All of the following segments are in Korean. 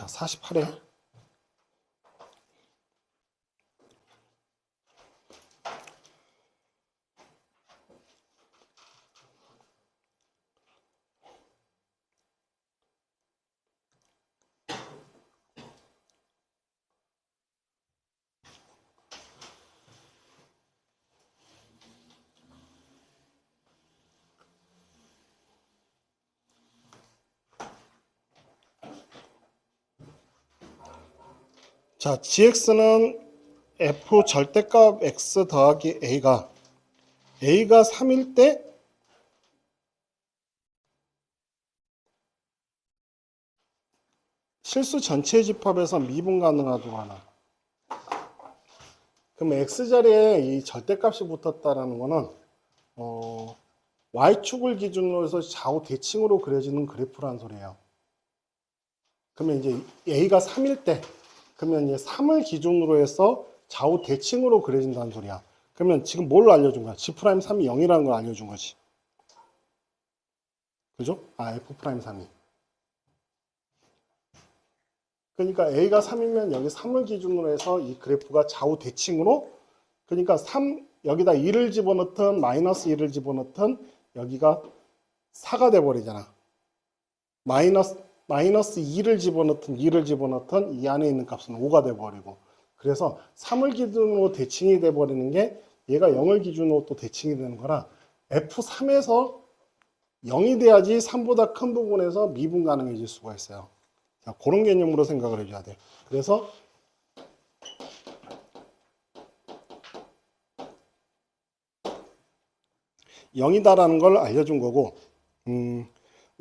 자, 48에 자, gx는 f 절대값 x 더하기 a가 3일 때 실수 전체 집합에서 미분 가능하도록 하나. 그럼 x자리에 이 절대값이 붙었다라는 거는 y축을 기준으로 해서 좌우 대칭으로 그려지는 그래프라는 소리예요. 그러면 이제 a가 3일 때 그러면 이제 3을 기준으로 해서 좌우 대칭으로 그려진다는 소리야. 그러면 지금 뭘 알려준 거야? G'3이 0이라는 걸 알려준 거지. 그죠? F'3이. 그러니까 A가 3이면 여기 3을 기준으로 해서 이 그래프가 좌우 대칭으로, 그러니까 3, 여기다 2를 집어넣든 마이너스 2를 집어넣든 여기가 4가 돼버리잖아. 마이너스 2를 집어넣든 2를 집어넣든 이 안에 있는 값은 5가 돼버리고, 그래서 3을 기준으로 대칭이 돼버리는 게 얘가 0을 기준으로 또 대칭이 되는 거라 F3에서 0이 돼야지 3보다 큰 부분에서 미분 가능해질 수가 있어요. 자, 그런 개념으로 생각을 해줘야 돼. 그래서 (0이다)라는 걸 알려준 거고,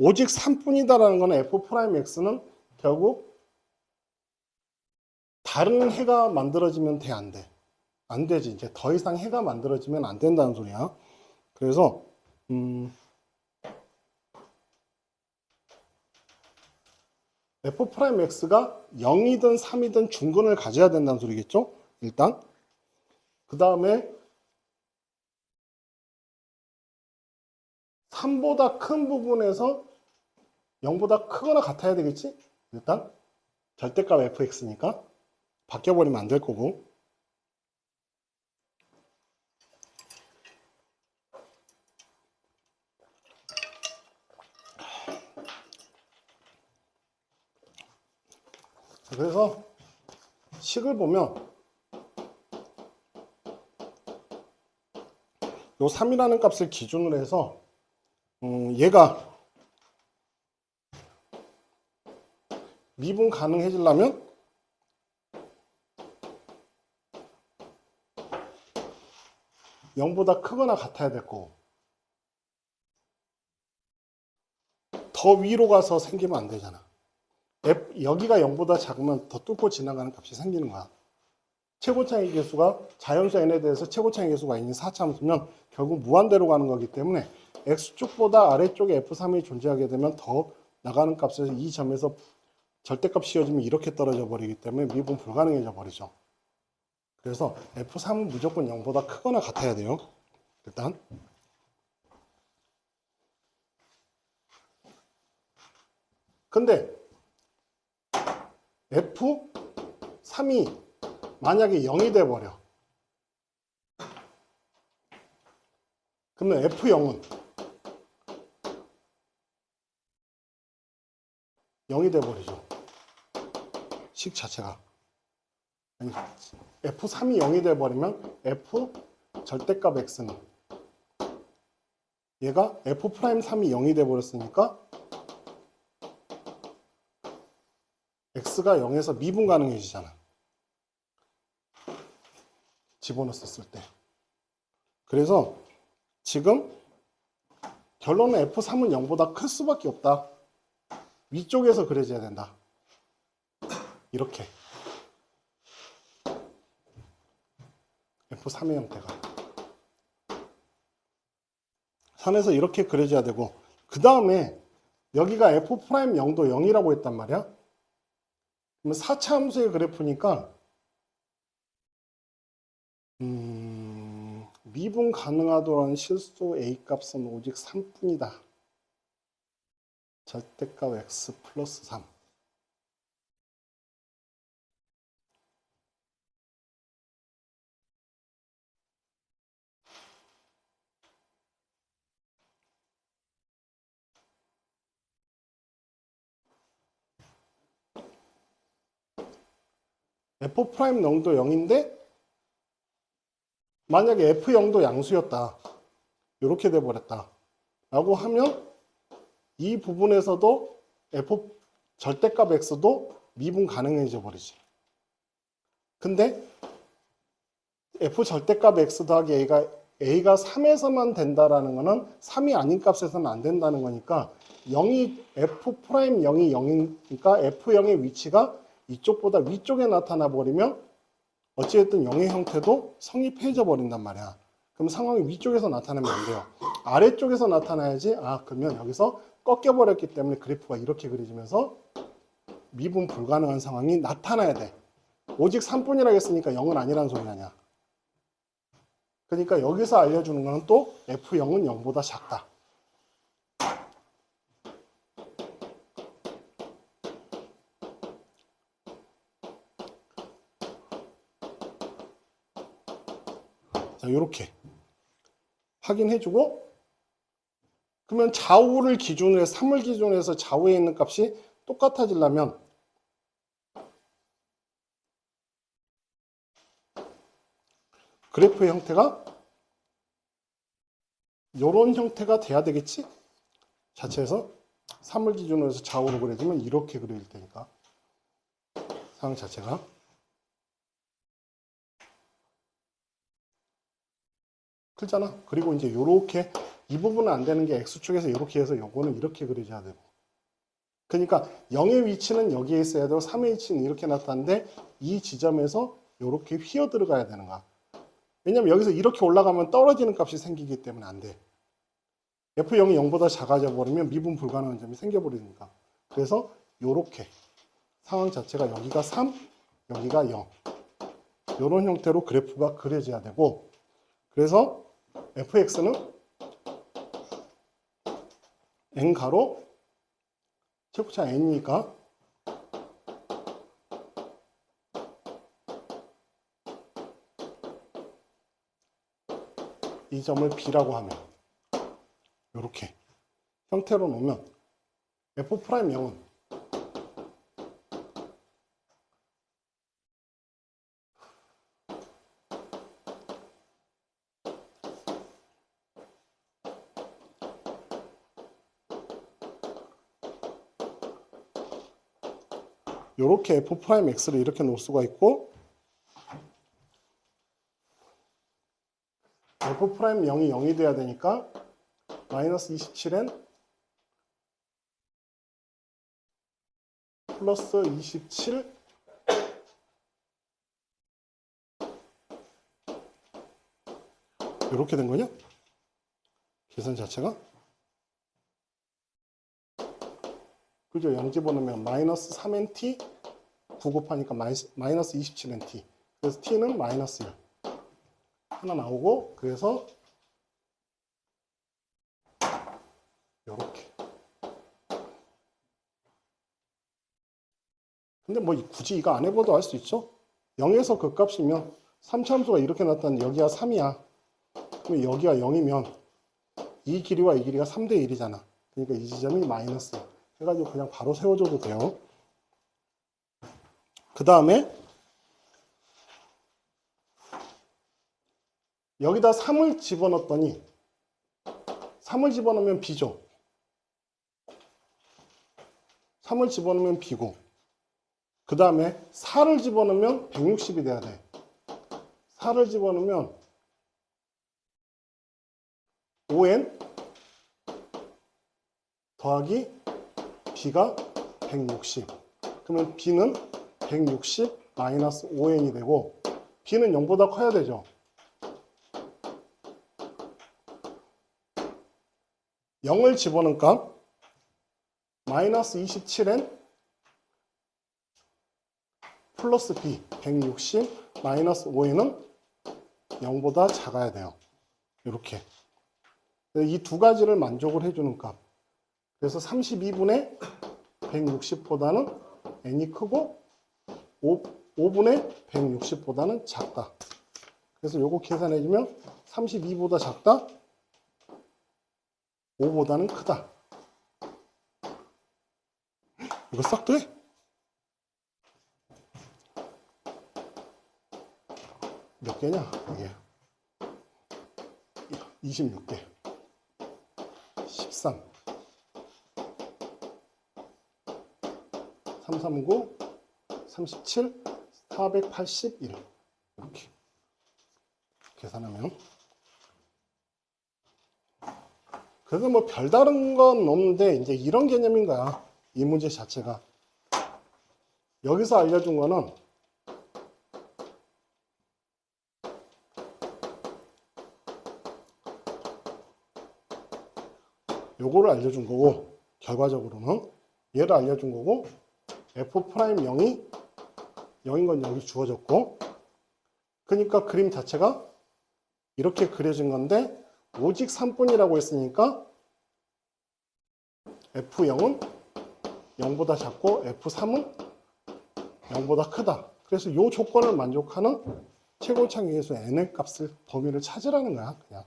오직 3뿐이다라는 거는 F'X는 결국 다른 해가 만들어지면 돼, 안 돼? 안 되지. 이제 더 이상 해가 만들어지면 안 된다는 소리야. 그래서 F'X가 0이든 3이든 중근을 가져야 된다는 소리겠죠? 일단 그 다음에 3보다 큰 부분에서 0보다 크거나 같아야 되겠지? 일단 절대값 fx니까 바뀌어버리면 안 될 거고, 그래서 식을 보면 요 3이라는 값을 기준으로 해서 얘가 미분 가능해지려면 (0보다) 크거나 같아야 될 거고, 더 위로 가서 생기면 안 되잖아. 여기가 0보다 작으면 더 뚫고 지나가는 값이 생기는 거야. 최고차의 개수가 자연수 n에 대해서 최고차의 개수가 있는 4차함수면 결국 무한대로 가는 거기 때문에 x축보다 아래쪽에 f3이 존재하게 되면 더 나가는 값에서 이 점에서 절대값 씌워지면 이렇게 떨어져 버리기 때문에 미분 불가능해져 버리죠. 그래서 f3은 무조건 0보다 크거나 같아야 돼요. 일단 근데 f3이 만약에 0이 돼버려. 그러면 f0은 0이 돼버리죠. 식 자체가. f3이 0이 돼버리면 f 절대값 x는 얘가 f'3이 0이 돼버렸으니까 x가 0에서 미분 가능해지잖아. 집어넣었을 때. 그래서 지금 결론은 f3은 0보다 클 수밖에 없다. 위쪽에서 그려져야 된다. 이렇게 f3의 형태가 산에서 이렇게 그려져야 되고, 그 다음에 여기가 f'0도 0이라고 했단 말이야. 그러면 4차 함수의 그래프니까 미분 가능하도록 실수 a 값은 오직 3뿐이다. 절대값 x 플러스 3. F'0도 0인데 만약에 F0도 양수였다. 이렇게 돼버렸다. 라고 하면 이 부분에서도 F 절대값 X도 미분 가능해져 버리지. 근데 F 절대값 X 더하기 A가 3에서만 된다라는 거는 3이 아닌 값에서는 안 된다는 거니까 F'0이 0이니까 F0의 위치가 이쪽보다 위쪽에 나타나 버리면 어찌됐든 0의 형태도 성립해져 버린단 말이야. 그럼 상황이 위쪽에서 나타나면 안 돼요. 아래쪽에서 나타나야지. 그러면 여기서 꺾여 버렸기 때문에 그래프가 이렇게 그려지면서 미분 불가능한 상황이 나타나야 돼. 오직 3뿐이라고 했으니까 0은 아니라는 소리 아니야. 그러니까 여기서 알려주는 거는 또 F0은 0보다 작다. 자, 이렇게 확인해주고, 그러면 좌우를 기준으로 해서 3을 기준으로 해서 좌우에 있는 값이 똑같아지려면 그래프의 형태가 이런 형태가 돼야 되겠지? 자체에서 3을 기준으로 해서 좌우로 그려지면 이렇게 그릴 테니까 상황 자체가 크잖아. 그리고 이제 이렇게 이 부분은 안 되는 게 X축에서 이렇게 해서 요거는 이렇게 그려져야 되고, 그러니까 0의 위치는 여기에 있어야 되고 3의 위치는 이렇게 나타나는데 이 지점에서 이렇게 휘어 들어가야 되는 거야. 왜냐면 여기서 이렇게 올라가면 떨어지는 값이 생기기 때문에 안 돼. F0이 0보다 작아져 버리면 미분 불가능한 점이 생겨버리니까. 그래서 이렇게 상황 자체가 여기가 3, 여기가 0. 이런 형태로 그래프가 그려져야 되고, 그래서 fx는 n 가로 최고차 n이니까 이 점을 b라고 하면 이렇게 형태로 놓으면 f'0은 이렇게 f'x를 이렇게 놓을 수가 있고, f'0이 0이 돼야 되니까 마이너스 27n 플러스 27 이렇게 된 거냐? 계산 자체가 그죠? 0 집어넣으면 마이너스 3nt 9 곱하니까 마이너스 27nt, 그래서 t는 마이너스 1 하나 나오고, 그래서 이렇게. 근데 뭐 굳이 이거 안 해봐도 알 수 있죠? 0에서 그 값이면 3차함수가 이렇게 나타났는데 여기가 3이야. 그럼 여기가 0이면 이 길이와 이 길이가 3대 1이잖아. 그러니까 이 지점이 마이너스 1 해가지고 그냥 바로 세워줘도 돼요. 그 다음에 여기다 3을 집어넣었더니 3을 집어넣으면 b죠. 3을 집어넣으면 b고, 그 다음에 4를 집어넣으면 160이 돼야 돼. 4를 집어넣으면 5n 더하기 b가 160. 그러면 b는 160 마이너스 5n이 되고, b는 0보다 커야 되죠. 0을 집어넣은 값 마이너스 27n 플러스 b 160 마이너스 5n은 0보다 작아야 돼요. 이렇게 이 두 가지를 만족을 해주는 값. 그래서 32분의 160보다는 n이 크고 5분의 160보다는 작다. 그래서 요거 계산해주면 32보다 작다, 5보다는 크다. 이거 싹 돼? 몇 개냐? 이게 26개, 13, 339, 37, 481 이렇게 계산하면 그래도 뭐 별다른 건 없는데 이제 이런 개념인 거야. 이 문제 자체가 여기서 알려준 거는 요거를 알려준 거고 결과적으로는 얘를 알려준 거고 F'0이 0인 건 여기 주어졌고 그러니까 그림 자체가 이렇게 그려진 건데 오직 3분이라고 했으니까 F0은 0보다 작고 F3은 0보다 크다. 그래서 이 조건을 만족하는 최고창의계수 n의 값을 범위를 찾으라는 거야. 그냥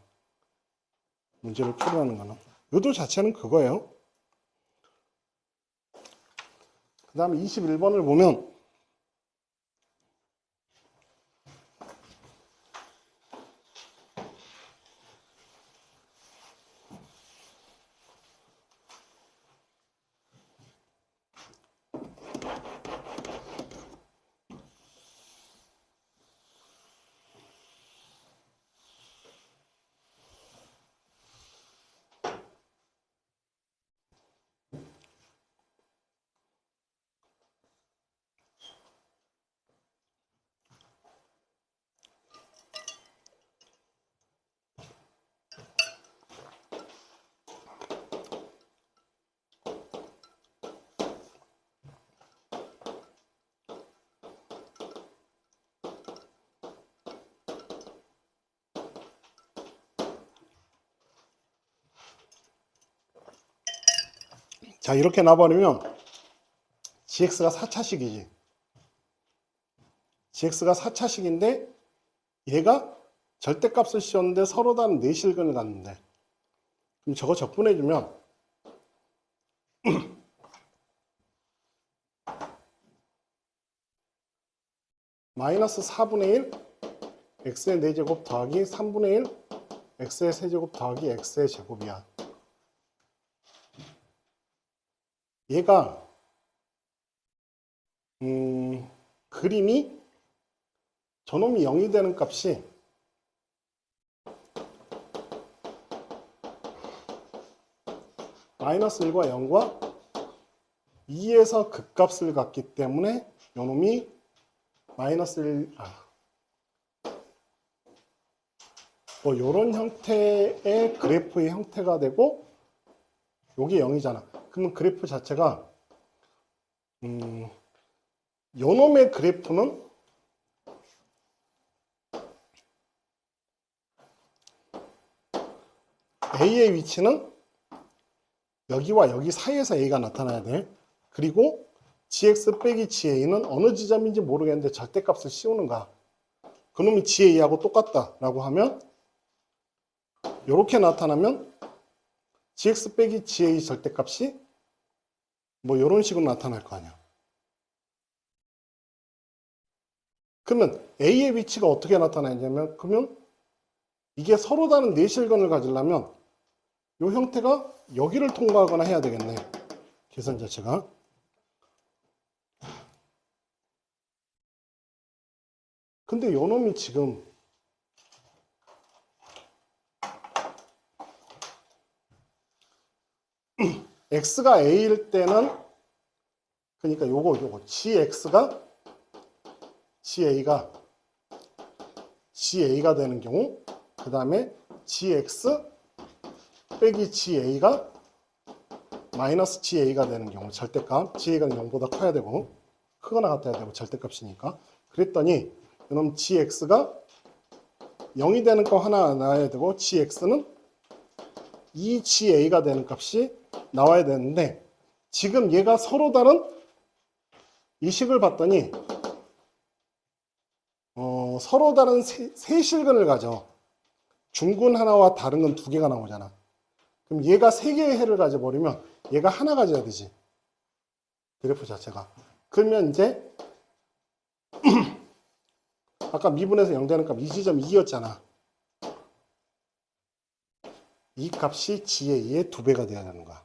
문제를 풀어하는 거는 요도 자체는 그거예요. 그 다음에 21번을 보면 자 이렇게 놔버리면 gx가 4차식이지. gx가 4차식인데 얘가 절대값을 씌웠는데 서로 다른 내실근을 갖는데 그럼 저거 적분해주면 마이너스 4분의 1 x의 4제곱 더하기 3분의 1 x의 세제곱 더하기 x의 제곱이야. 얘가 그림이 저놈이 0이 되는 값이 마이너스 1과 0과 2에서 극값을 갖기 때문에 요놈이 마이너스 1, 뭐 요런 형태의 그래프의 형태가 되고 요게 0이잖아. 그러면 그래프 자체가 요놈의 그래프는 A의 위치는 여기와 여기 사이에서 A가 나타나야 돼. 그리고 GX 빼기 GA는 어느 지점인지 모르겠는데 절대값을 씌우는 거야. 그놈이 GA하고 똑같다라고 하면 이렇게 나타나면 GX 빼기 GA 절대값이 뭐 이런 식으로 나타날 거 아니야. 그러면 A의 위치가 어떻게 나타나냐면 그러면 이게 서로 다른 내실근을 가지려면 이 형태가 여기를 통과하거나 해야 되겠네. 계산 자체가. 근데 요 놈이 지금 x가 a일 때는 그러니까 요거 gx가 ga가 되는 경우 그 다음에 gx 빼기 ga가 마이너스 ga가 되는 경우 절대값 ga가 0보다 커야 되고 크거나 같아야 되고 절대값이니까 그랬더니 그럼 gx가 0이 되는 거 하나 나와야 되고 gx는 2ga가 되는 값이 나와야 되는데 지금 얘가 서로 다른 이 식을 봤더니 서로 다른 세 실근을 가져. 중근 하나와 다른 건 두 개가 나오잖아. 그럼 얘가 세 개의 해를 가져버리면 얘가 하나 가져야 되지. 그래프 자체가. 그러면 이제 아까 미분에서 0 되는 값 이 지점 2였잖아. 이 값이 GA의 2배가 돼야 되는 거야.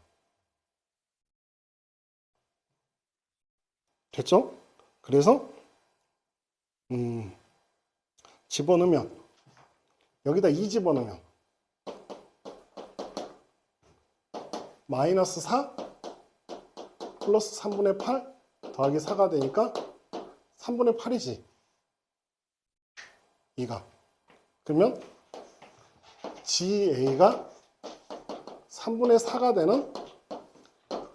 됐죠? 그래서 집어넣으면 여기다 2 집어넣으면 마이너스 4 플러스 3분의 8 더하기 4가 되니까 3분의 8이지. 이가. 그러면 GA가 3분의 4가 되는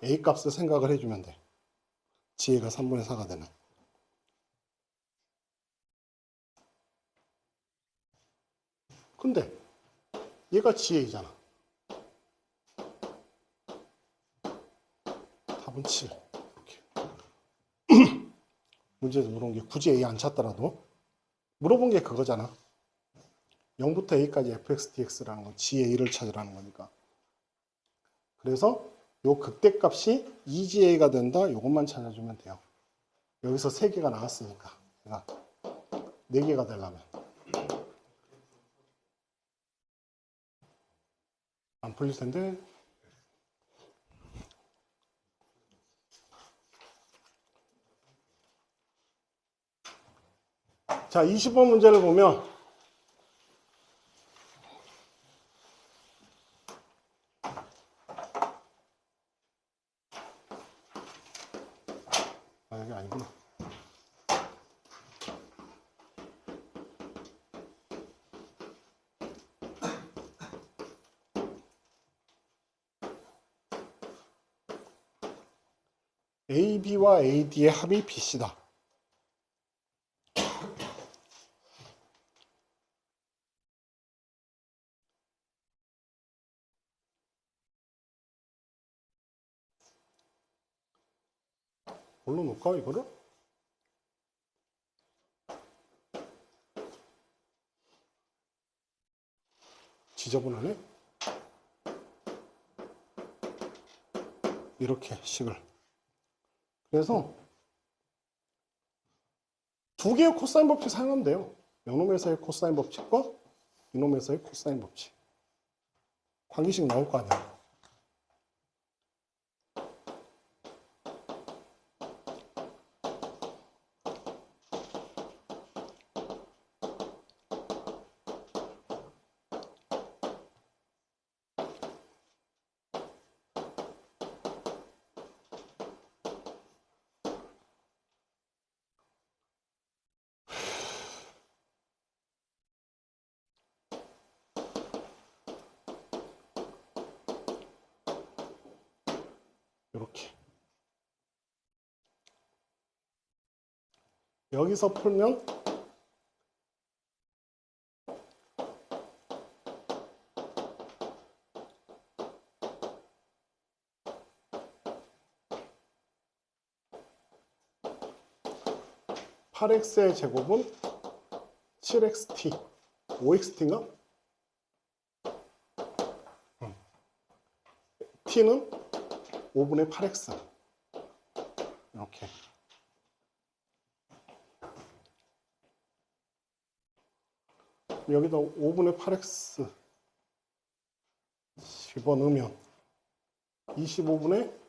A 값을 생각을 해주면 돼. GA가 3분의 4가 되는. 근데 얘가 GA잖아. 답은 7. 이렇게. 문제에서 물어본 게 굳이 A 안 찾더라도 물어본 게 그거잖아. 0부터 A까지 fx dx라는 건 GA를 찾으라는 거니까. 그래서 요 극대값이 2GA가 된다. 요것만 찾아주면 돼요. 여기서 3개가 나왔으니까. 그러니까 4개가 되려면. 안 풀릴 텐데. 자, 20번 문제를 보면 여기 아니구나. AB와 AD의 합이 BC다. 뭘로 놓을까 이거를? 지저분하네. 이렇게 식을. 그래서 두 개의 코사인 법칙 사용하면 돼요. 요놈에서의 코사인 법칙과 이놈에서의 코사인 법칙. 관계식 나올 거 아니야. 이렇게. 여기서 풀면 (8x의) 제곱은 7xt 5xt인가? t는 5분의 8x 이렇게. 여기다 5분의 8x 집어넣으면 25분의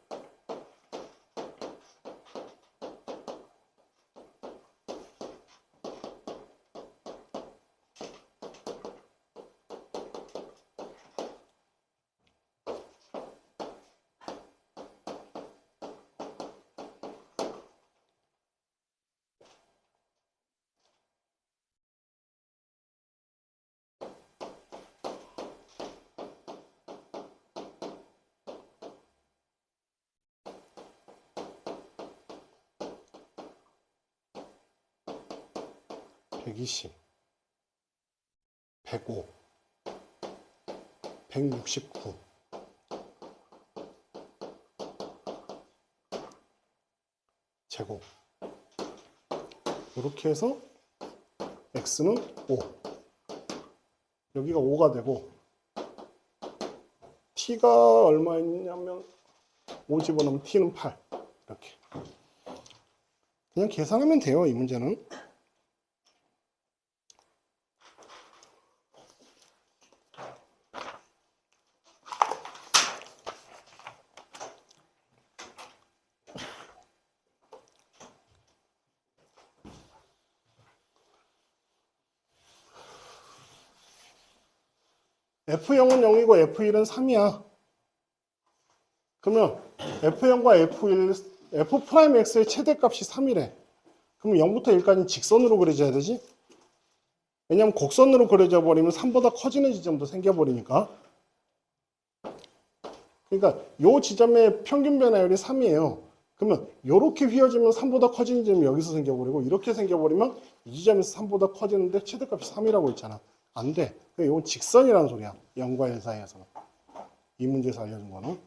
120, 105, 169 제곱. 이렇게 해서 x는 5. 여기가 5가 되고 t가 얼마였냐면 5 집어넣으면 t는 8. 이렇게. 그냥 계산하면 돼요, 이 문제는. F0은 0이고 F1은 3이야. 그러면 F0과 F1, F'X의 최대값이 3이래. 그럼 0부터 1까지는 직선으로 그려져야 되지? 왜냐면 곡선으로 그려져 버리면 3보다 커지는 지점도 생겨버리니까. 그러니까 요 지점의 평균 변화율이 3이에요. 그러면 이렇게 휘어지면 3보다 커지는 지점이 여기서 생겨버리고 이렇게 생겨버리면 이 지점에서 3보다 커지는데 최대값이 3이라고 있잖아. 안 돼. 이건 직선이라는 소리야. 0과 1 사이에서는. 이 문제에서 알려준 거는.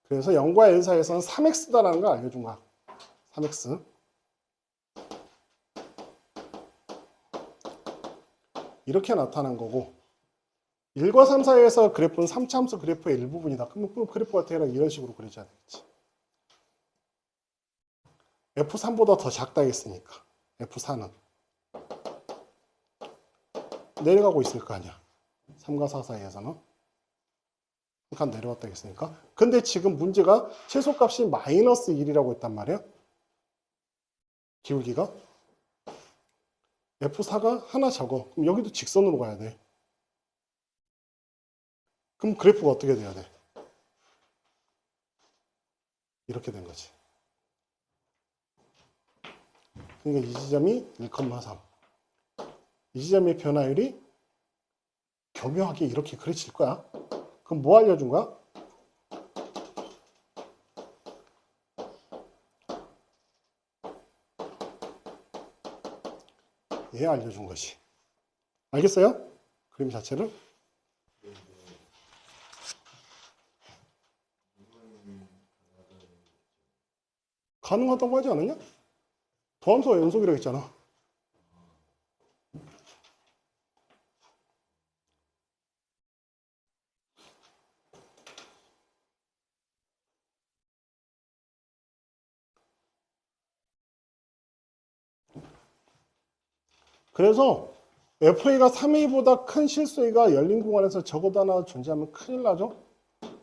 그래서 0과 1 사이에서는 3x다라는 걸 알려준 거야. 3x. 이렇게 나타난 거고 1과 3 사이에서 그래프는 3차함수 그래프의 일부분이다. 그럼 그래프가 대략 이런 식으로 그려져야 되겠지. F3보다 더 작다 했으니까 F4는 내려가고 있을 거 아니야. 3과 4 사이에서는 한 칸 내려왔다 했으니까. 근데 지금 문제가 최소값이 마이너스 1이라고 했단 말이야. 기울기가 F4가 하나 적어. 그럼 여기도 직선으로 가야 돼. 그럼 그래프가 어떻게 돼야 돼? 이렇게 된 거지. 그러니까 이 지점이 1,3. 이 지점의 변화율이 교묘하게 이렇게 그려질 거야. 그럼 뭐 알려준 거야? 얘 알려준 것이. 알겠어요? 그림 자체를? 가능하다고 하지 않았냐? 도함수와 연속이라고 했잖아. 그래서 FA가 3A보다 큰 실수가 열린 공간에서 적어도 하나 존재하면 큰일 나죠?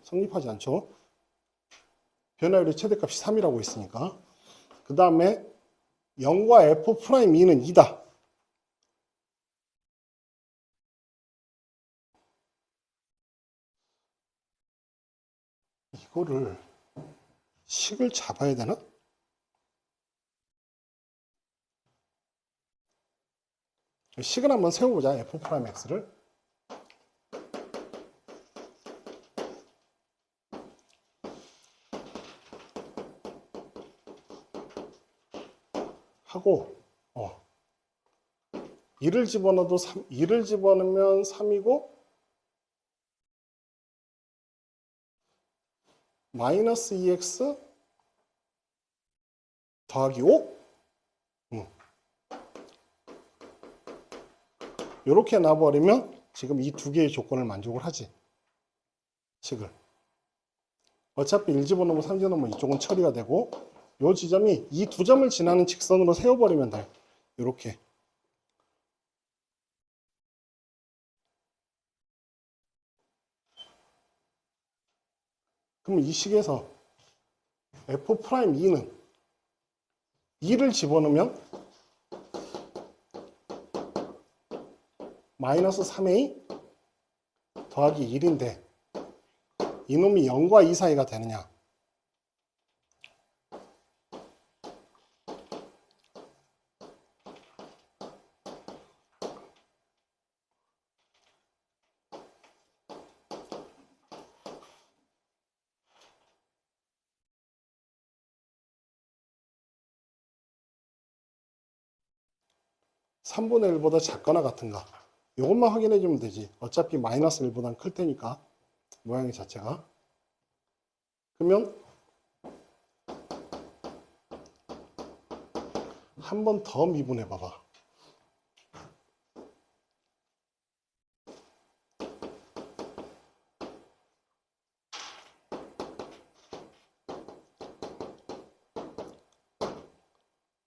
성립하지 않죠? 변화율의 최대값이 3이라고 했으니까. 그 다음에 0과 F'E는 2다. 이거를 식을 잡아야 되나? 식을 한번 세워보자. F'X를. 하고 2를 집어넣어도 2를 집어넣으면 3이고 마이너스 2x 더하기 5? 이렇게 놔버리면 지금 이 두 개의 조건을 만족을 하지. 식을. 어차피 1 집어넣으면 3 집어넣으면 이쪽은 처리가 되고 이 지점이 이 두 점을 지나는 직선으로 세워버리면 돼. 이렇게. 그럼 이 식에서 F'E는 2를 집어넣으면 마이너스 3A 더하기 1인데 이놈이 0과 2 사이가 되느냐? (3분의 1보다) 작거나 같은가? 이것만 확인해 주면 되지. 어차피 마이너스 1보다는 클 테니까 모양의 자체가. 그러면 한 번 더 미분해 봐봐.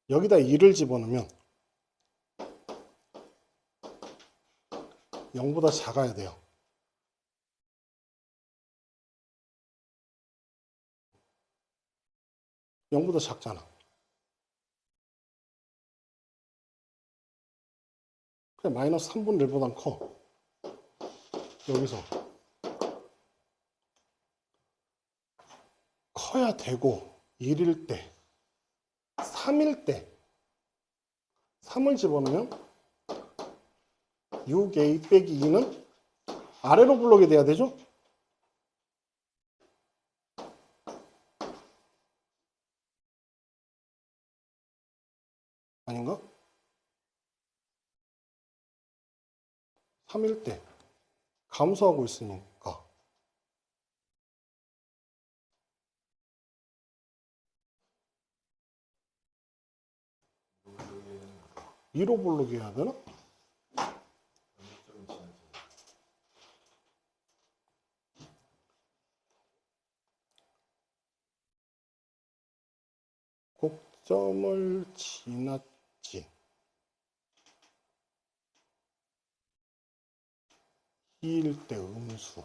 여기다 2를 집어넣으면 0보다 작아야 돼요. (0보다) 작잖아. 그래 마이너스 3분의 1보단 커. 여기서 커야 되고 1일 때 3일 때 3을 집어넣으면 6a 빼기 2는 아래로 블록이 돼야 되죠? 아닌가? 3일 때 감소하고 있으니까 위로 블록이 해야 되나? 곡점을 지났지. 2일 때 음수.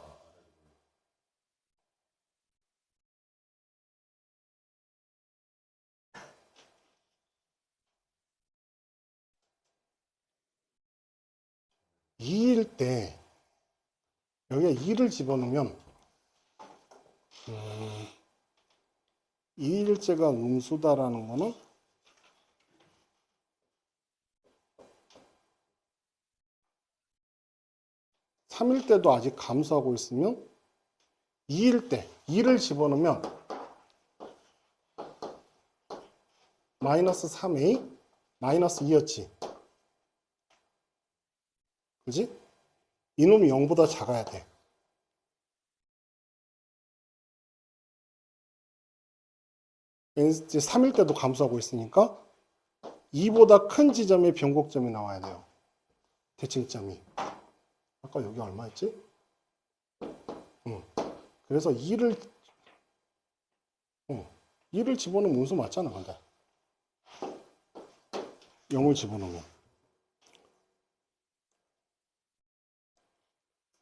이 일 때 여기에 2를 집어넣으면 2일째가 음수다라는 거는 삼일 때도 아직 감소하고 있으면 2일 때 2를 집어넣으면 마이너스 3a 마이너스 2였지. 그지? 이놈이 0보다 작아야 돼. 이제 3일 때도 감소하고 있으니까 2보다 큰 지점의 변곡점이 나와야 돼요. 대칭점이. 아까 여기 얼마였지? 그래서 2를 집어넣으면 음수 맞잖아. 근데 0을 집어넣으면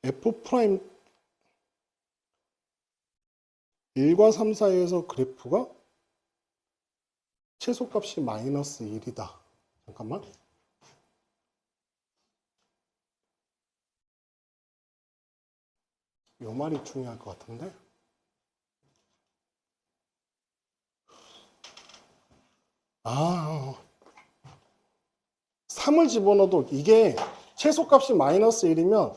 F 프라임 1과 3 사이에서 그래프가 최소값이 마이너스 1이다. 잠깐만. 요 말이 중요할 것 같은데. 아, 3을 집어넣어도 이게 최소값이 마이너스 1이면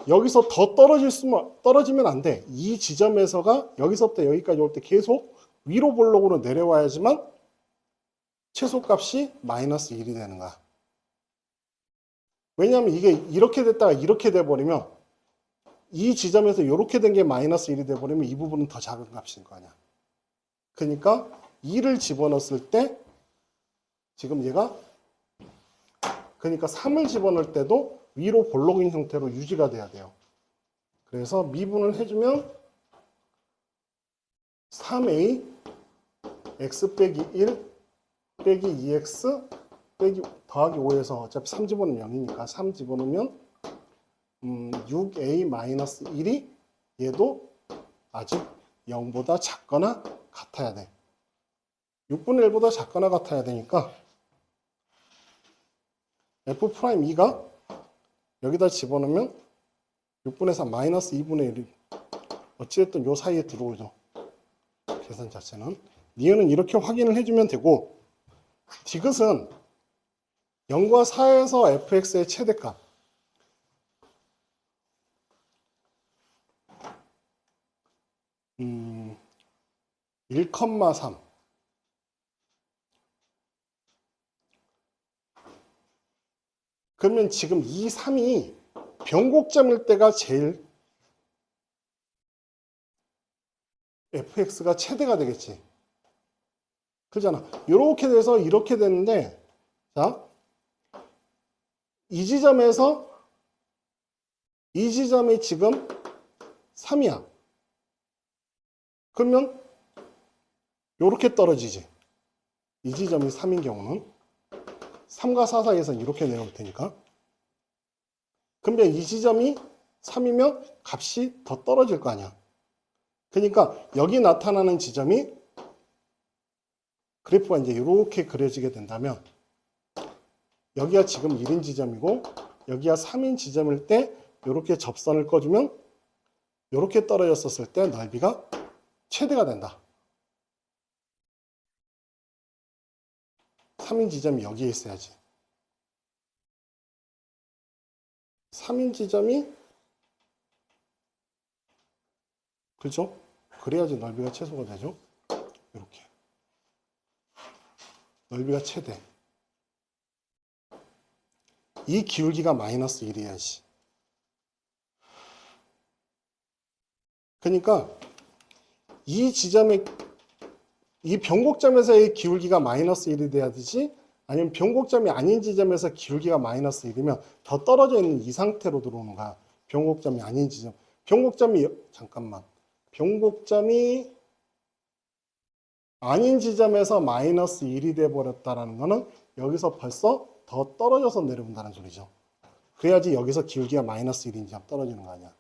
여기서 더 떨어지면 안 돼. 이 지점에서가 여기서부터 여기까지 올 때 계속 위로 볼록으로 내려와야지만 최소값이 마이너스 1이 되는 거야. 왜냐하면 이게 이렇게 됐다가 이렇게 돼버리면 이 지점에서 이렇게 된 게 마이너스 1이 돼버리면 이 부분은 더 작은 값인 거 아니야. 그러니까 2를 집어넣었을 때 지금 얘가 그러니까 3을 집어넣을 때도 위로 볼록인 형태로 유지가 돼야 돼요. 그래서 미분을 해주면 3a x 빼기 1 빼기 2x 빼기 더하기 5에서 어차피 3 집어넣으면 0이니까 3 집어넣으면 6a 마이너스 1이 얘도 아직 0보다 작거나 같아야 돼. 6분의 1보다 작거나 같아야 되니까 F'2가 여기다 집어넣으면 6분의 3 마이너스 2분의 1이 어찌됐든 요 사이에 들어오죠. 계산 자체는. 니은은 이렇게 확인을 해주면 되고 디귿은 0과 4에서 fx의 최대값 1,3 그러면 지금 이 3이 변곡점일 때가 제일 fx가 최대가 되겠지. 그잖아. 이렇게 돼서 이렇게 됐는데, 자, 이 지점에서 이 지점이 지금 3이야. 그러면 이렇게 떨어지지. 이 지점이 3인 경우는 3과 4 사이에서는 이렇게 내려올 테니까. 그러면 이 지점이 3이면 값이 더 떨어질 거 아니야. 그러니까 여기 나타나는 지점이 그래프가 이제 이렇게 그려지게 된다면 여기가 지금 1인 지점이고 여기가 3인 지점일 때 이렇게 접선을 꺼주면 이렇게 떨어졌었을 때 넓이가 최대가 된다. 3인 지점이 여기에 있어야지. 3인 지점이 그렇죠? 그래야지 넓이가 최소가 되죠. 이렇게 넓이가 최대. 이 기울기가 마이너스 1이야지. 그러니까 이 지점의 이 변곡점에서의 기울기가 마이너스 1이 돼야 되지, 아니면 변곡점이 아닌 지점에서 기울기가 마이너스 1이면 더 떨어져 있는 이 상태로 들어오는 거야. 변곡점이 아닌 지점. 변곡점이 아닌 지점에서 마이너스 1이 돼버렸다라는 거는 여기서 벌써 더 떨어져서 내려온다는 소리죠. 그래야지 여기서 기울기가 마이너스 1인지 떨어지는 거 아니야.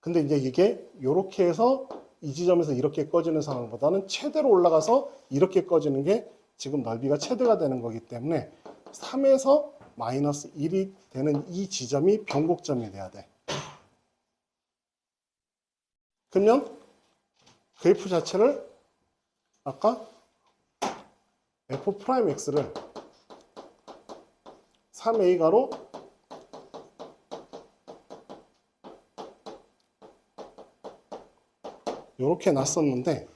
근데 이제 이게 이렇게 해서 이 지점에서 이렇게 꺼지는 상황보다는 최대로 올라가서 이렇게 꺼지는 게 지금 넓이가 최대가 되는 거기 때문에 3에서 마이너스 1이 되는 이 지점이 변곡점이 돼야 돼. 그러면 그래프 자체를 아까 f'x를 3a가로 이렇게 놨었는데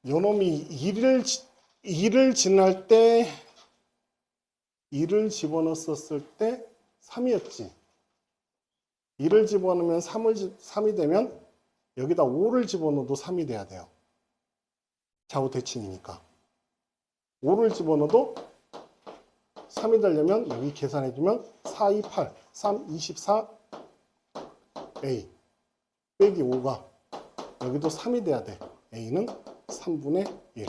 요놈이 2를 지날 때 2를 집어넣었을 때 3이었지. 2를 집어넣으면 3이 되면 여기다 5를 집어넣어도 3이 돼야 돼요. 좌우 대칭이니까. 5를 집어넣어도 3이 되려면 여기 계산해주면 4, 2, 8, 3, 24, A 빼기 5가 여기도 3이 돼야 돼. A는 3분의 1.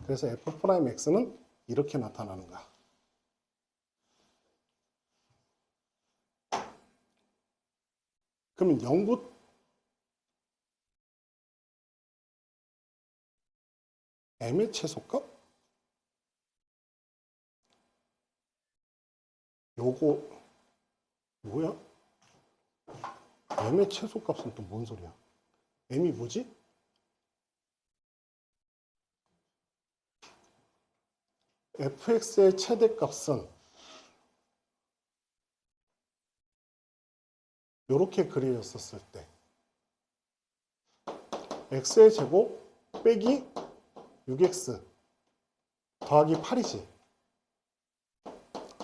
그래서 f'x는 이렇게 나타나는 거야. 그러면 0부터 m의 최소값? 요거 뭐야? m의 최소값은 또 뭔 소리야? m이 뭐지? fx의 최대값은 이렇게 그려졌었을 때 x의 제곱 빼기 6x 더하기 8이지.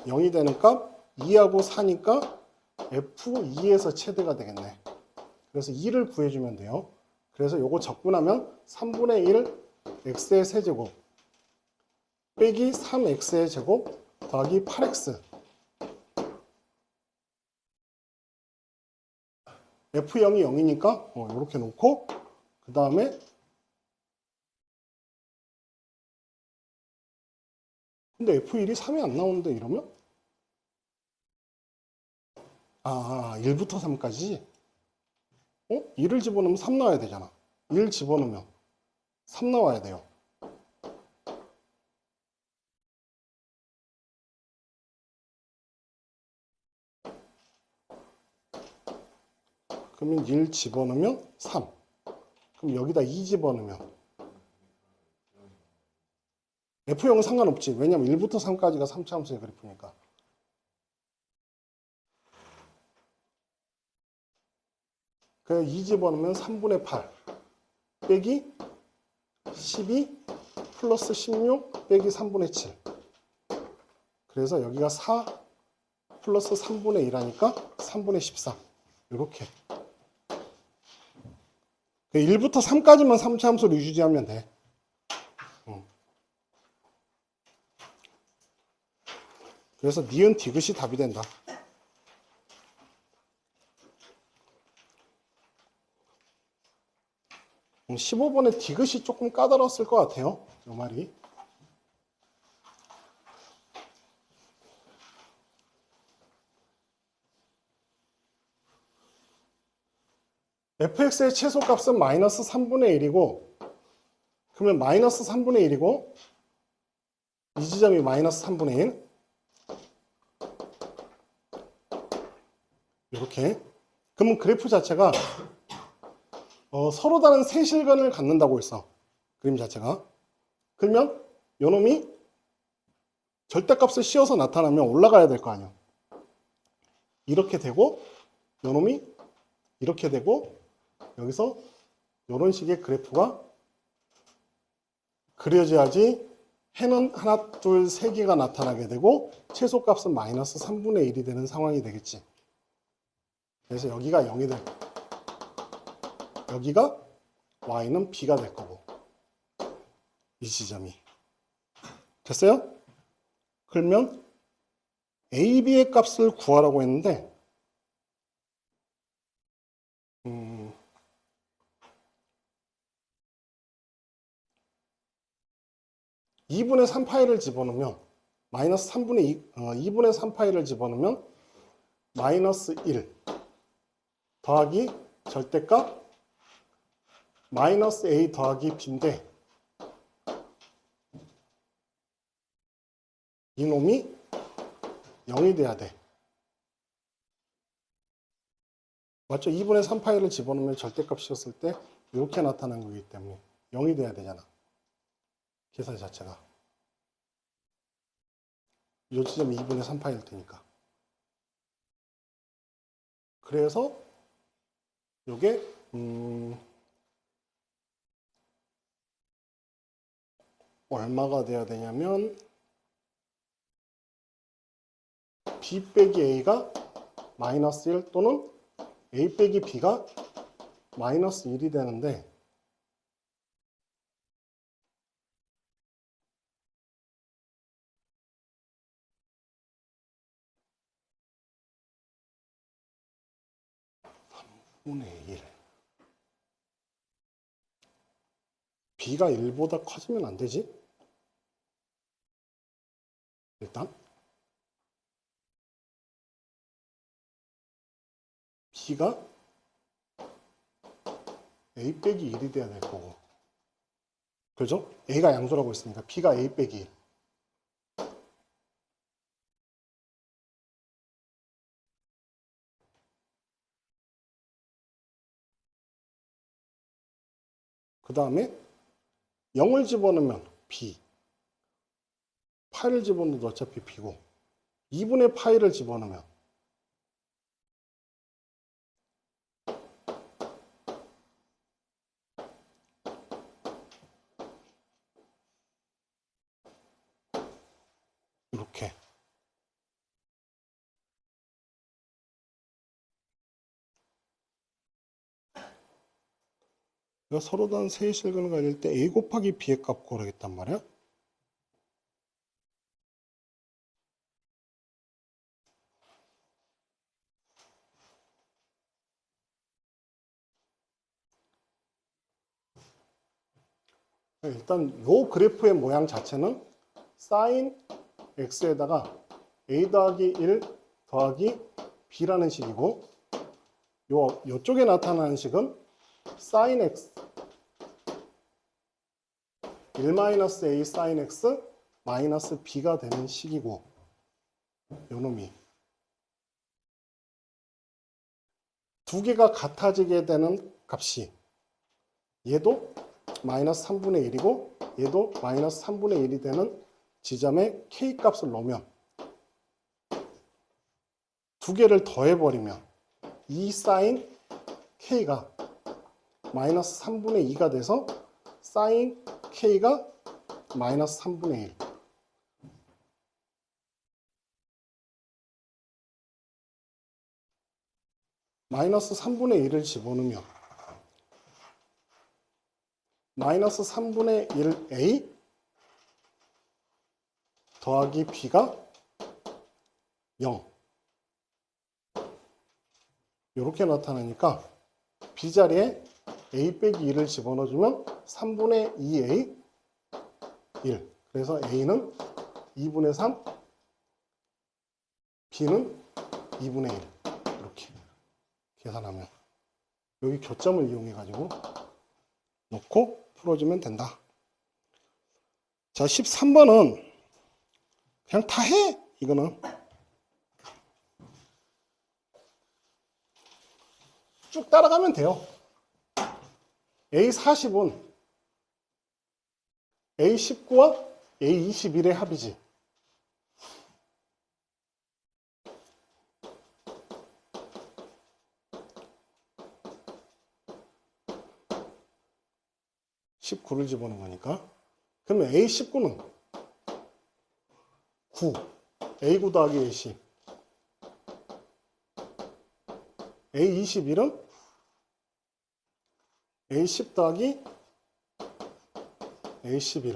0이 되는 값 2하고 4니까 f2에서 최대가 되겠네. 그래서 2를 구해주면 돼요. 그래서 요거 적고 나면 3분의 1 x의 세제곱 빼기 3x의 제곱 더하기 8x f0이 0이니까 이렇게 놓고 그 다음에 근데 f1이 3이 안 나오는데 이러면? 1부터 3까지지? 1을 집어넣으면 3 나와야 되잖아. 1 집어넣으면 3 나와야 돼요. 그러면 1 집어넣으면 3. 그럼 여기다 2 집어넣으면 F0은 상관없지. 왜냐면 1부터 3까지가 3차함수의 그래프니까. 그래서 2 집어넣으면 3분의 8 빼기 12 플러스 16 빼기 3분의 7. 그래서 여기가 4 플러스 3분의 1하니까 3분의 13. 이렇게. 1부터 3까지만 3차함수를 유지하면 돼. 그래서 니은 디귿이 답이 된다. 음, 15번의 디귿이 조금 까다로웠을 것 같아요. 이 말이. fx의 최소값은 마이너스 3분의 1이고 그러면 마이너스 3분의 1이고 이 지점이 마이너스 3분의 1. 이렇게. 그러면 그래프 자체가 서로 다른 세실근을 갖는다고 했어. 그림 자체가. 그러면 요놈이 절대값을 씌워서 나타나면 올라가야 될 거 아니야. 이렇게 되고 요놈이 이렇게 되고 여기서 이런 식의 그래프가 그려져야지 해는 하나, 둘, 세 개가 나타나게 되고 최소값은 마이너스 3분의 1이 되는 상황이 되겠지. 그래서 여기가 0이 될 거고 여기가 y는 b가 될 거고 이 지점이. 됐어요? 그러면 a, b의 값을 구하라고 했는데 2분의 3파이를 집어넣으면 마이너스 3분의 2분의 3파이를 집어넣으면 마이너스 1 더하기 절대값 마이너스 a 더하기 b인데 이놈이 0이 돼야 돼. 맞죠? 2분의 3파이를 집어넣으면 절대값이었을 때 이렇게 나타난 거기 때문에 0이 돼야 되잖아. 계산 자체가. 이 지점이 2분의 3파일 테니까. 그래서 요게 얼마가 돼야 되냐면 b 빼기 a가 마이너스 1 또는 a 빼기 b가 마이너스 1이 되는데 분의 1 b가 1보다 커지면 안 되지? 일단 b가 a 빼기 1이 돼야 될 거고 그죠? a가 양수라고 했으니까 b가 a 빼기 1 그 다음에 0을 집어넣으면 b 파이를 집어넣어도 어차피 b고 2분의 파이를 집어넣으면 이렇게 서로 다른 세실근을 가질 때 a 곱하기 b의 값 구하겠단 말이야. 일단 요 그래프의 모양 자체는 sin x에다가 a 더하기 1 더하기 b라는 식이고 요쪽에 나타나는 식은 sin x 1-a sin x 마이너스 b가 되는 식이고 요놈이 두 개가 같아지게 되는 값이 얘도 마이너스 3분의 1이고 얘도 마이너스 3분의 1이 되는 지점에 k 값을 넣으면 두 개를 더해버리면 이 sin k가 마이너스 3분의 2가 돼서 sin k가 마이너스 3분의 1 마이너스 3분의 1을 집어넣으면 마이너스 3분의 1a 더하기 b가 0 이렇게 나타나니까 b 자리에 a 빼기 2를 집어넣어주면 3분의 2a 1 그래서 a는 2분의 3 b는 2분의 1 이렇게 계산하면 여기 교점을 이용해 가지고 놓고 풀어주면 된다. 자, 13번은 그냥 다 해. 이거는 쭉 따라가면 돼요. A40은 A19와 A21의 합이지. (19를) 집어넣은 거니까. 그러면 A19는 9, A9 더하기 A10. A21은 A10 더하기 A11.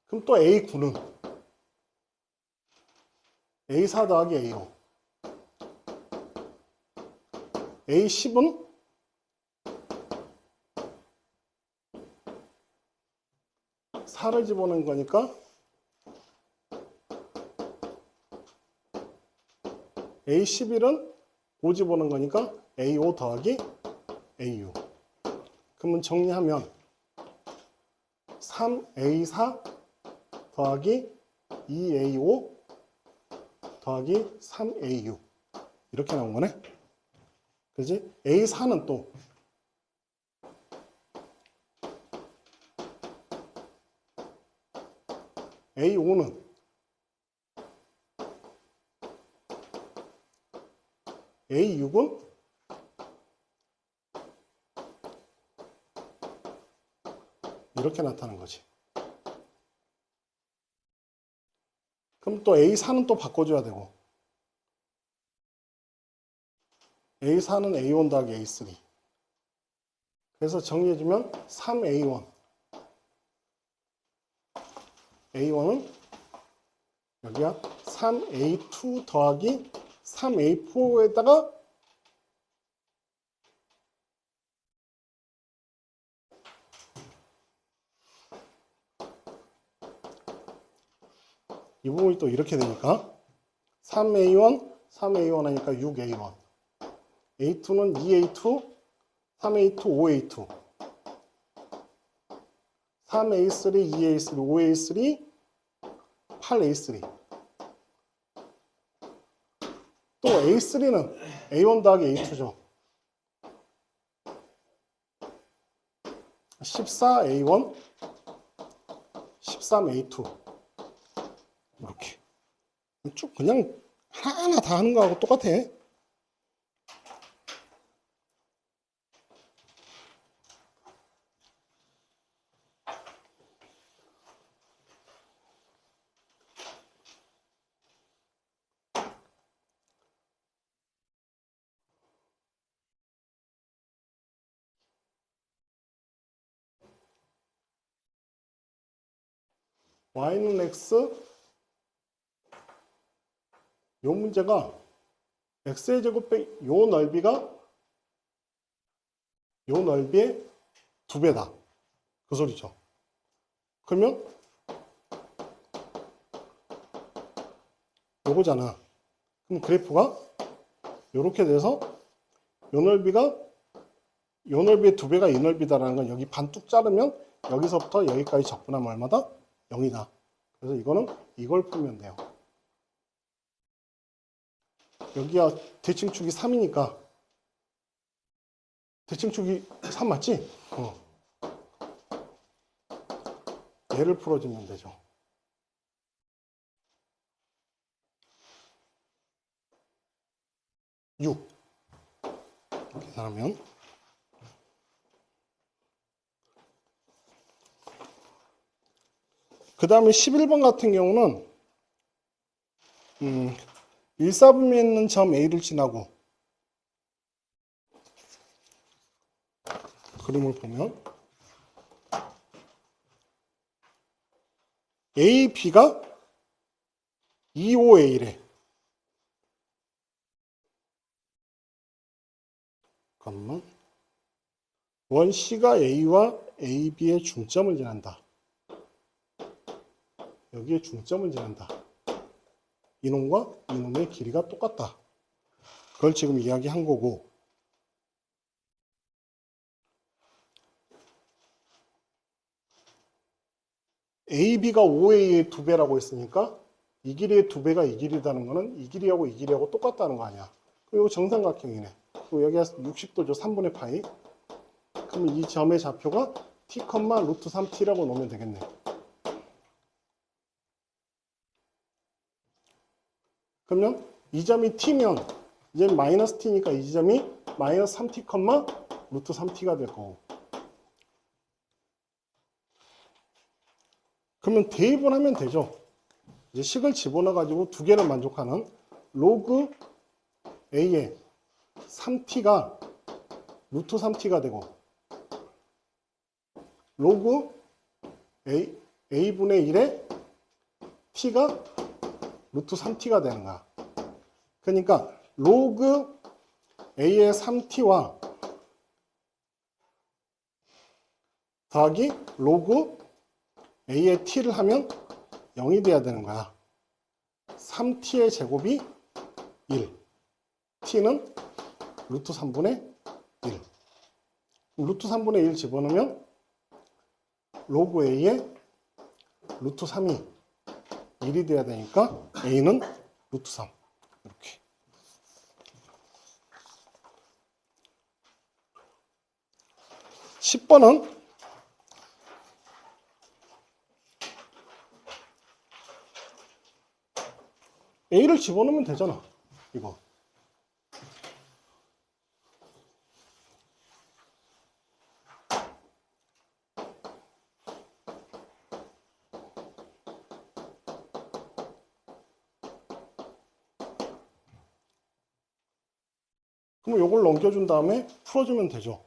그럼 또 A9는 A4 더하기 A5. A10은 (4를) 집어넣은 거니까 A11은 5 집어넣은 거니까 A5 더하기 A6. 그러면 정리하면 3A4 더하기 2A5 더하기 3A6 이렇게 나온 거네. 그지? A4는 또 A5는 A6은 이렇게 나타나는 거지. 그럼 또 A4는 또 바꿔줘야 되고, A4는 A1 더하기 A3. 그래서 정리해주면 3A1. A1은 여기가 3A2 더하기 3A4에다가 이 부분이 또 이렇게 되니까 3A1, 3A1 하니까 6A1. A2는 2A2, 3A2, 5A2. 3A3, 2A3, 5A3, 8A3. 또 A3는 A1 더하기 A2죠. 14A1, 13A2. 이렇게. 쭉 그냥 하나하나 다 하는 거하고 똑같아. y는 x, 요 문제가 x의 제곱 빼 요 넓이가 요 넓이의 2배다. 그 소리죠. 그러면 요거잖아. 그럼 그래프가 요렇게 돼서 요 넓이가 요 넓이의 2배가 이 넓이다라는 건 여기 반 뚝 자르면 여기서부터 여기까지 적분하면 얼마다? 0이다. 그래서 이거는 이걸 풀면 돼요. 여기가 대칭축이 3이니까 대칭축이 3 맞지? 얘를 풀어주면 되죠. (6) 계산하면 그 다음에 11번 같은 경우는 1사분면에 있는 점 A를 지나고 그림을 보면 A, B가 25A래. 잠깐만. 원 C가 A와 A, B의 중점을 지난다. 여기에 중점을 지난다. 이놈과 이놈의 길이가 똑같다. 그걸 지금 이야기한 거고, AB가 OA의 2배라고 했으니까 이 길이의 2배가 이 길이라는 거는 이 길이하고 똑같다는 거 아니야. 그리고 정삼각형이네. 그리고 여기가 60도죠. 3분의 파이. 그러면 이 점의 좌표가 t, 루트 3t라고 놓으면 되겠네. 그러면 이 점이 t면 이제 마이너스 t니까 이 점이 마이너스 3t, 루트 3t가 될 거고. 그러면 대입을 하면 되죠. 이제 식을 집어넣어가지고 두 개를 만족하는 로그 a의 3t가 루트 3t가 되고 로그 a분의 1의 t가 루트 3t가 되는 거야. 그러니까 로그 a의 3t와 더하기 로그 a의 t를 하면 0이 돼야 되는 거야. 3t의 제곱이 1. t는 루트 3분의 1. 루트 3분의 1 집어넣으면 로그 a의 루트 3이 1이 돼야 되니까 a는 루트 3. 이렇게. (10번은) a를 집어넣으면 되잖아. 이거. 그럼 이걸 넘겨준 다음에 풀어주면 되죠.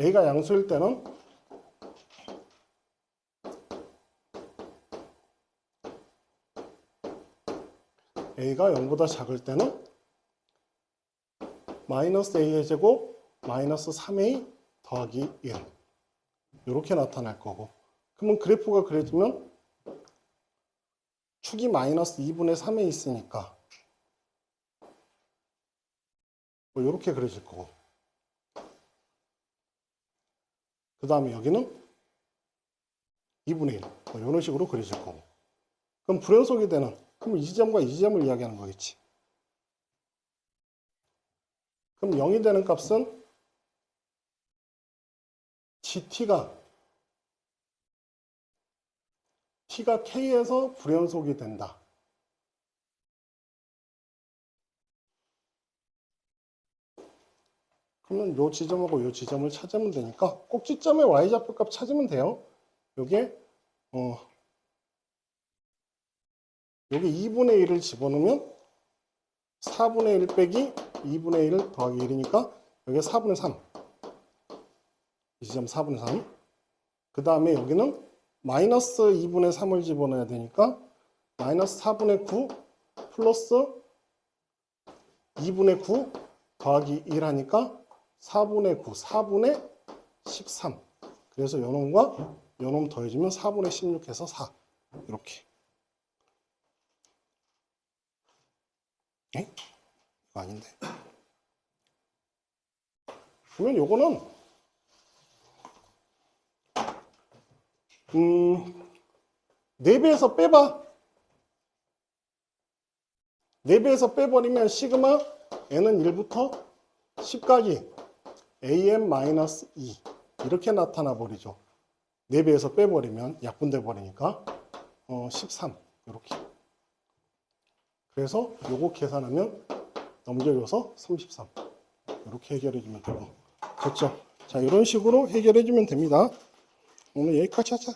a가 양수일 때는 a가 0보다 작을 때는 마이너스 a의 제곱 마이너스 3a 더하기 1 이렇게 나타날 거고, 그러면 그래프가 그려지면 축이 마이너스 2분의 3에 있으니까 뭐 이렇게 그려질 거고, 그 다음에 여기는 2분의 1 뭐 이런 식으로 그려질 거고. 그럼 불연속이 되는, 그럼 이 지점과 이 지점을 이야기하는 거겠지. 그럼 0이 되는 값은 t가 k에서 불연속이 된다. 그러면 요 지점하고 요 지점을 찾으면 되니까 꼭지점의 y좌표 값 찾으면 돼요. 요게 여기 2분의 1을 집어넣으면 4분의 1 빼기 2분의 1 더하기 1이니까 여기 4분의 3. 이 지점 4분의 3. 그 다음에 여기는 마이너스 2분의 3을 집어넣어야 되니까 마이너스 4분의 9 플러스 2분의 9 더하기 1 하니까 4분의 9, 4분의 13. 그래서 요놈과 요놈 더해지면 4분의 16 해서 4. 이렇게. 에? 이거 아닌데. 그러면 요거는 4배에서 빼봐. 4배에서 빼버리면 시그마 n은 1부터 10까지 am-2 이렇게 나타나 버리죠. 4배에서 빼버리면 약분돼 버리니까 13 이렇게. 그래서 요거 계산하면 넘겨줘서 33 이렇게 해결해 주면 되고. 됐죠? 자, 이런 식으로 해결해 주면 됩니다. 오늘 여기까지 하자.